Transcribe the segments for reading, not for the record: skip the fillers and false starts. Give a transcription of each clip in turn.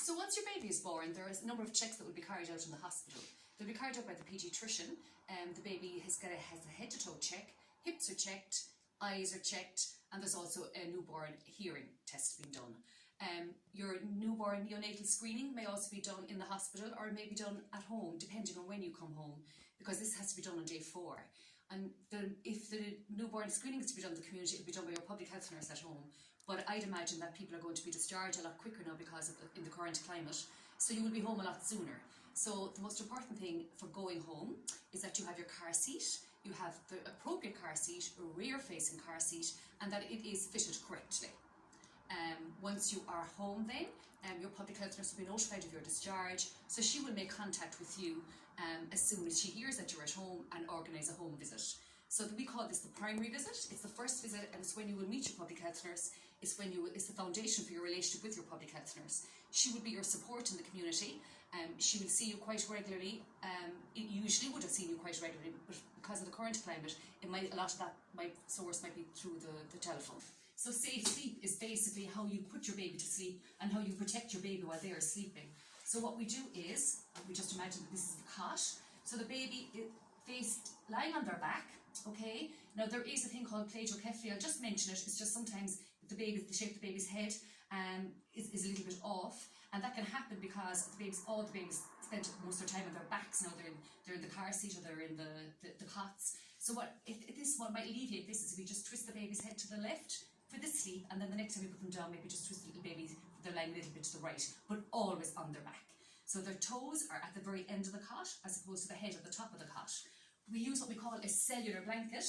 So once your baby is born, there is a number of checks that will be carried out in the hospital. They'll be carried out by the paediatrician. The baby has a head-to-toe check, hips are checked, eyes are checked, and there's also a newborn hearing test being done. Your newborn neonatal screening may also be done in the hospital, or it may be done at home, depending on when you come home, because this has to be done on day 4. And if the newborn screening is to be done in the community, it'll be done by your public health nurse at home. But I'd imagine that people are going to be discharged a lot quicker now because of in the current climate, so you will be home a lot sooner. So the most important thing for going home is that you have your car seat, you have the appropriate car seat, a rear-facing car seat, and that it is fitted correctly. Once you are home then, your public health nurse will be notified of your discharge, so she will make contact with you as soon as she hears that you're at home and organise a home visit. So we call this the primary visit. It's the first visit, and it's when you will meet your public health nurse. It's the foundation for your relationship with your public health nurse. She will be your support in the community. She will see you quite regularly. It usually would have seen you quite regularly, but because of the current climate, a lot of that source might be through the telephone. So safe sleep is basically how you put your baby to sleep and how you protect your baby while they are sleeping. So what we do is, we just imagine that this is the cot. So the baby is lying on their back, okay? Now there is a thing called plagiocephaly. I'll just mention it. It's just sometimes the shape of the baby's head is a little bit off, and that can happen because all the babies spend most of their time on their backs. Now they're in the car seat or they're in the cots. So what might alleviate this is if you just twist the baby's head to the left for the sleep, and then the next time you put them down, maybe just twist the little baby, they're lying a little bit to the right, but always on their back. So their toes are at the very end of the cot, as opposed to the head at the top of the cot. We use what we call a cellular blanket.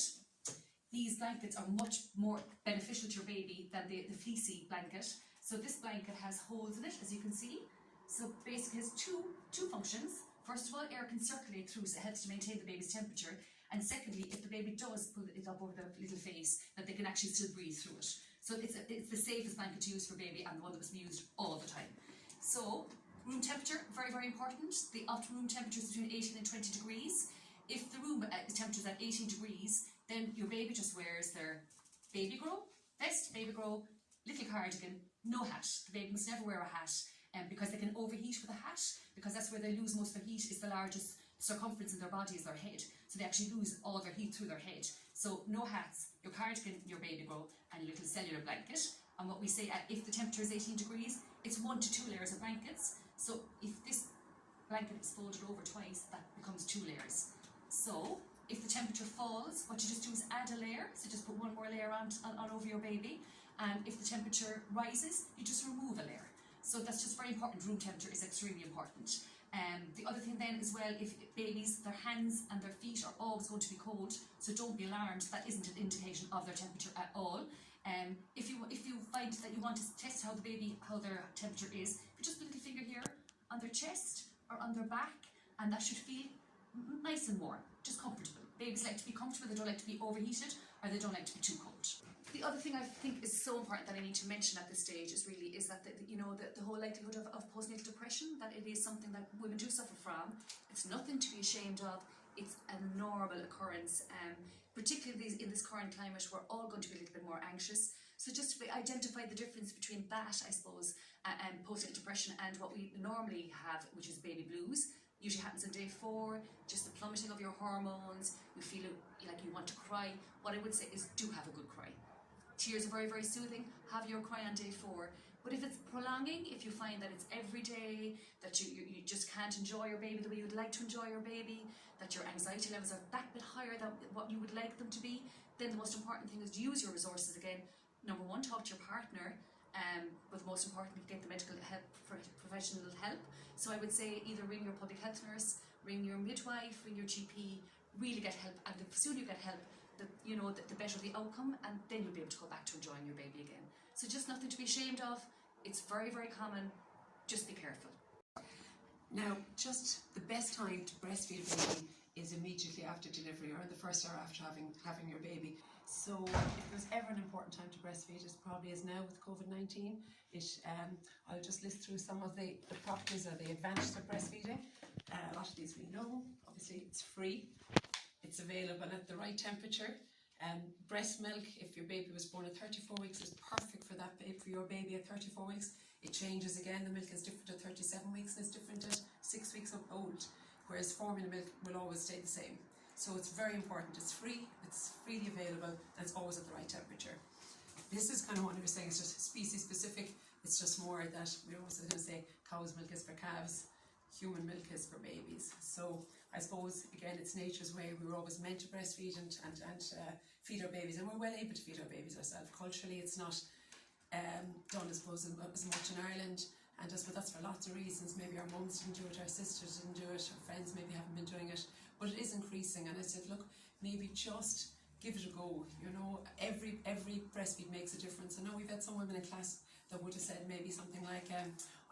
These blankets are much more beneficial to your baby than the fleecy blanket. So this blanket has holes in it, as you can see. So basically it has two functions. First of all, air can circulate through, so it helps to maintain the baby's temperature. And secondly, if the baby does pull it up over their little face, that they can actually still breathe through it. So it's the safest blanket to use for baby, and the one that must be used all the time. So room temperature, very, very important. The optimum room temperature is between 18 and 20 degrees. If the room temperature is at 18 degrees, then your baby just wears their baby grow, vest, baby grow, little cardigan, no hat. The baby must never wear a hat, because they can overheat with a hat, because that's where they lose most of their heat. Is the largest circumference in their body is their head, so they actually lose all their heat through their head. So no hats, your cardigan, your baby grow, and your little cellular blanket. And what we say, if the temperature is 18 degrees, it's 1 to 2 layers of blankets. So if this blanket is folded over twice, that becomes 2 layers. So if the temperature falls, what you just do is add a layer. So just put 1 more layer on over your baby. And if the temperature rises, you just remove a layer. So that's just very important. Room temperature is extremely important. The other thing then as well, if babies, their hands and their feet are always going to be cold, so don't be alarmed. That isn't an indication of their temperature at all. If you find that you want to test how their temperature is, you just put a little finger here on their chest or on their back, and that should feel nice and warm, just comfortable. Babies like to be comfortable, they don't like to be overheated, or they don't like to be too cold. The other thing I think is so important that I need to mention at this stage is that the whole likelihood of postnatal depression, that it is something that women do suffer from. It's nothing to be ashamed of. It's a normal occurrence, particularly in this current climate. We're all going to be a little bit more anxious. So just to identify the difference between that, I suppose, and postnatal depression and what we normally have, which is baby blues. Usually happens on day 4, just the plummeting of your hormones, you feel like you want to cry. What I would say is do have a good cry. Tears are very, very soothing. Have your cry on day 4. But if it's prolonging, if you find that it's every day, that you just can't enjoy your baby the way you'd like to enjoy your baby, that your anxiety levels are that bit higher than what you would like them to be, then the most important thing is to use your resources again. Number 1, talk to your partner. But most importantly, get the medical help, professional help. So I would say either ring your public health nurse, ring your midwife, ring your GP, really get help. And the sooner you get help, the better the outcome, and then you'll be able to go back to enjoying your baby again. So just nothing to be ashamed of. It's very, very common. Just be careful. Now, just the best time to breastfeed a baby is immediately after delivery, or in the first hour after having your baby. So if there's ever an important time to breastfeed, it probably is now with COVID-19. I'll just list through some of the properties or the advantages of breastfeeding. A lot of these we know. Obviously it's free, it's available at the right temperature. Breast milk, if your baby was born at 34 weeks, is perfect for your baby at 34 weeks. It changes again. The milk is different at 37 weeks and it's different at 6 weeks old, whereas formula milk will always stay the same. So it's very important. It's free, it's freely available, and it's always at the right temperature. This is kind of what we were saying, it's just species specific. It's just more that we're also going to say cow's milk is for calves, human milk is for babies. So I suppose, again, it's nature's way. We were always meant to breastfeed and feed our babies, and we're well able to feed our babies ourselves. Culturally, it's not done, I suppose, as much in Ireland, and that's for lots of reasons. Maybe our mums didn't do it, our sisters didn't do it, our friends maybe haven't been doing it, but it is increasing. And I said, look, maybe just give it a go. You know, every breastfeed makes a difference. I know we've had some women in class that would have said maybe something like,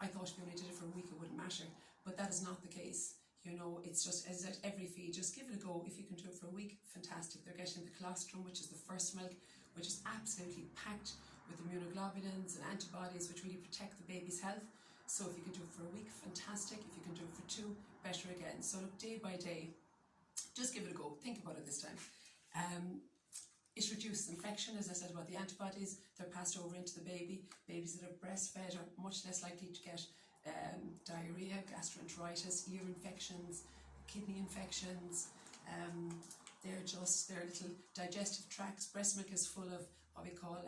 I thought if you only did it for a week it wouldn't matter, but that is not the case. You know, it's just, as at every feed, just give it a go. If you can do it for a week, fantastic. They're getting the colostrum, which is the first milk, which is absolutely packed with immunoglobulins and antibodies, which really protect the baby's health. So if you can do it for a week, fantastic. If you can do it for 2, better again. So look, day by day, just give it a go. Think about it this time. It reduces infection, as I said about the antibodies. They're passed over into the baby. Babies that are breastfed are much less likely to get diarrhea, gastroenteritis, ear infections, kidney infections. They're little digestive tracts. Breast milk is full of what we call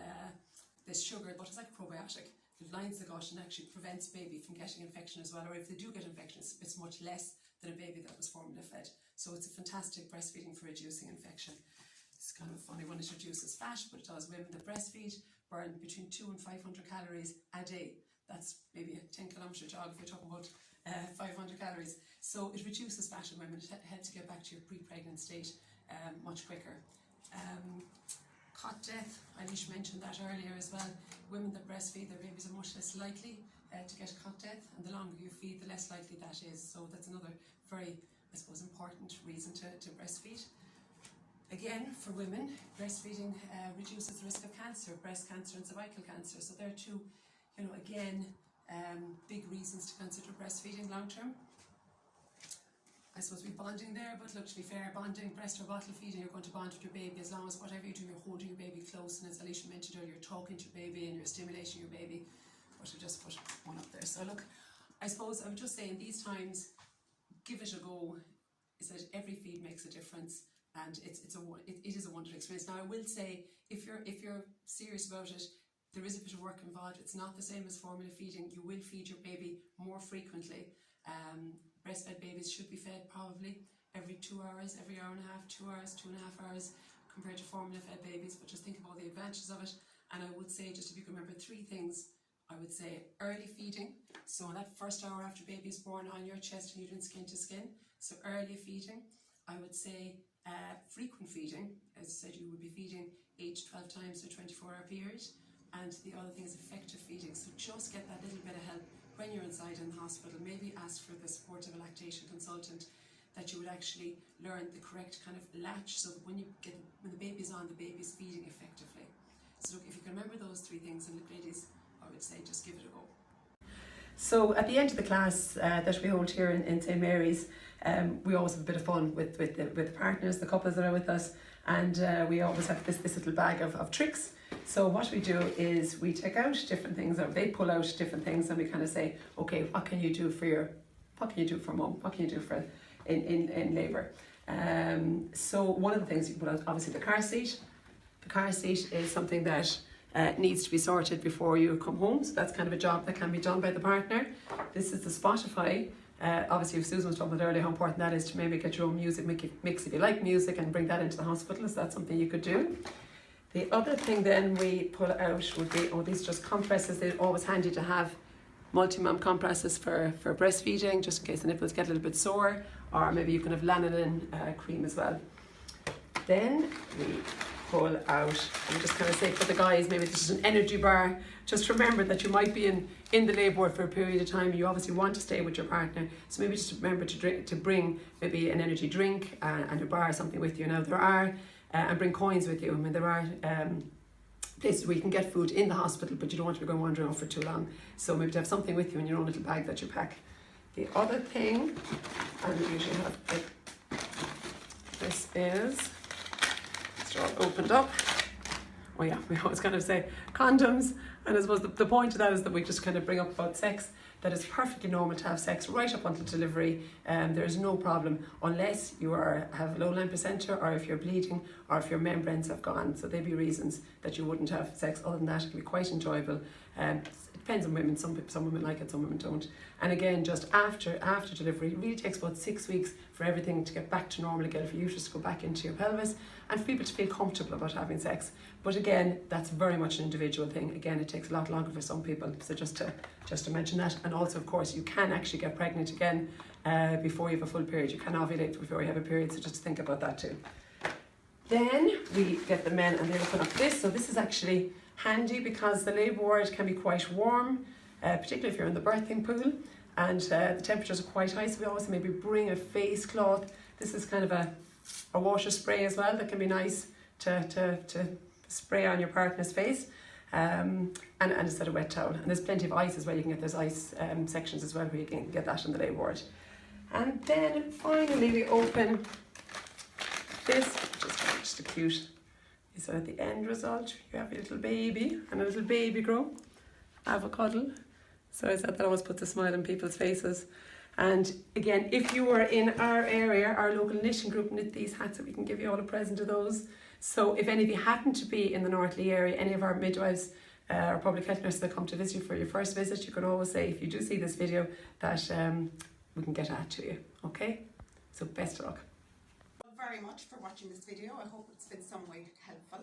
this sugar, but it's like a probiotic. It lines the gut and actually prevents baby from getting infection as well. Or if they do get infection, it's much less than a baby that was formula fed. So it's a fantastic breastfeeding for reducing infection. It's kind of funny when it reduces fat, but it does. Women that breastfeed burn between 200 and 500 calories a day. That's maybe a 10-kilometre jog if you're talking about 500 calories. So it reduces fat in women. It helps you get back to your pre-pregnant state much quicker. Cot death, Eilish mentioned that earlier as well. Women that breastfeed their babies are much less likely to get cot death, and the longer you feed, the less likely that is. So that's another very, I suppose, important reason to breastfeed. Again, for women, breastfeeding reduces the risk of cancer, breast cancer and cervical cancer. So there are two, again, big reasons to consider breastfeeding long term. I suppose we're bonding there, but look, to be fair, bonding, breast or bottle feeding, you're going to bond with your baby as long as whatever you do, you're holding your baby close, and as Alicia mentioned earlier, you're talking to your baby and you're stimulating your baby. But I'll just put one up there. So look, I suppose I would just say in these times, give it a go. Is that every feed makes a difference, and it is a wonderful experience. Now I will say, if you're serious about it, there is a bit of work involved. It's not the same as formula feeding. You will feed your baby more frequently. Breastfed babies should be fed probably every 2 hours, every hour and a half, 2 hours, 2.5 hours, compared to formula fed babies. But just think of all the advantages of it. And I would say, just if you can remember 3 things, I would say early feeding. So that first hour after baby is born, on your chest and you're doing skin to skin. So early feeding. I would say frequent feeding. As I said, you would be feeding 8 to 12 times in a 24-hour period. And the other thing is effective feeding. So just get that little bit of help when you're inside in the hospital. Maybe ask for the support of a lactation consultant, that you would actually learn the correct kind of latch, so that when the baby's on, the baby's feeding effectively. So look, if you can remember those 3 things, and look, ladies, I would say just give it a go. So at the end of the class that we hold here in St Mary's, we always have a bit of fun with the partners, the couples that are with us, and we always have this little bag of tricks. So what we do is we take out different things, or they pull out different things, and we kind of say, okay, what can you do for mum? What can you do for in labour? So one of the things you put out, obviously the car seat. The car seat is something that needs to be sorted before you come home. So that's kind of a job that can be done by the partner. This is the Spotify. Obviously, if Susan was talking about earlier how important that is to maybe get your own music mix if you like music, and bring that into the hospital. So that's something you could do. The other thing then we pull out would be, these are just compresses. They're always handy to have, multi-mom compresses for breastfeeding, just in case the nipples get a little bit sore, or maybe you can have lanolin cream as well. Then we pull out, and just kind of say for the guys, maybe this is an energy bar. Just remember that you might be in the labour ward for a period of time. You obviously want to stay with your partner, so maybe just remember to bring maybe an energy drink and a bar or something with you. Now there are, and bring coins with you. I mean, there are places where you can get food in the hospital, but you don't want to be going wandering off for too long. So maybe to have something with you in your own little bag that you pack. The other thing, and we usually have this is, it's all opened up. Oh yeah, we always kind of say condoms And I suppose the point of that is that we just kind of bring up about sex, that it's perfectly normal to have sex right up until delivery. There's no problem unless you have a low-lying placenta, or if you're bleeding, or if your membranes have gone. So they'd be reasons that you wouldn't have sex. Other than that, it can be quite enjoyable. It depends on women. Some women like it, some women don't. And again, just after delivery, it really takes about 6 weeks for everything to get back to normal again, for your uterus to go back into your pelvis, and for people to feel comfortable about having sex. But again, that's very much an individual thing. Again, it takes a lot longer for some people. So just to mention that. And also, of course, you can actually get pregnant again before you have a full period. You can ovulate before you have a period, so just think about that too. Then we get the men, and they open up this. So this is actually handy because the labour ward can be quite warm, particularly if you're in the birthing pool, and the temperatures are quite high. So we always maybe bring a face cloth. This is kind of a water spray as well that can be nice to spray on your partner's face, and instead of wet towel. And there's plenty of ice as well. You can get those ice sections as well where you can get that in the labour ward. And then finally we open this, which is just a cute. So at the end result, you have a little baby and a little baby grow. Have a cuddle. So I said that always puts a smile on people's faces. And again, if you were in our area, our local knitting group knit these hats, that we can give you all a present of those. So if any of you happen to be in the North Lee area, any of our midwives or public health nurses that come to visit you for your first visit, you can always say, if you do see this video, that we can get a hat to you. Okay? So best of luck. Very much for watching this video. I hope it's been some way helpful.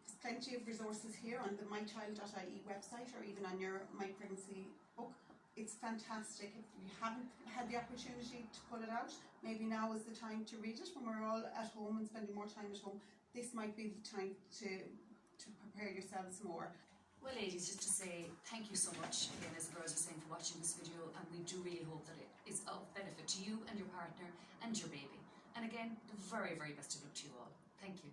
There's plenty of resources here on the mychild.ie website, or even on your My Pregnancy book. It's fantastic. If you haven't had the opportunity to pull it out, maybe now is the time to read it when we're all at home and spending more time at home. This might be the time to prepare yourselves more. Well, ladies, just to say thank you so much again, as the girls are saying, for watching this video, and we do really hope that it is of benefit to you and your partner and your baby. And again, the very, very best of luck to you all. Thank you.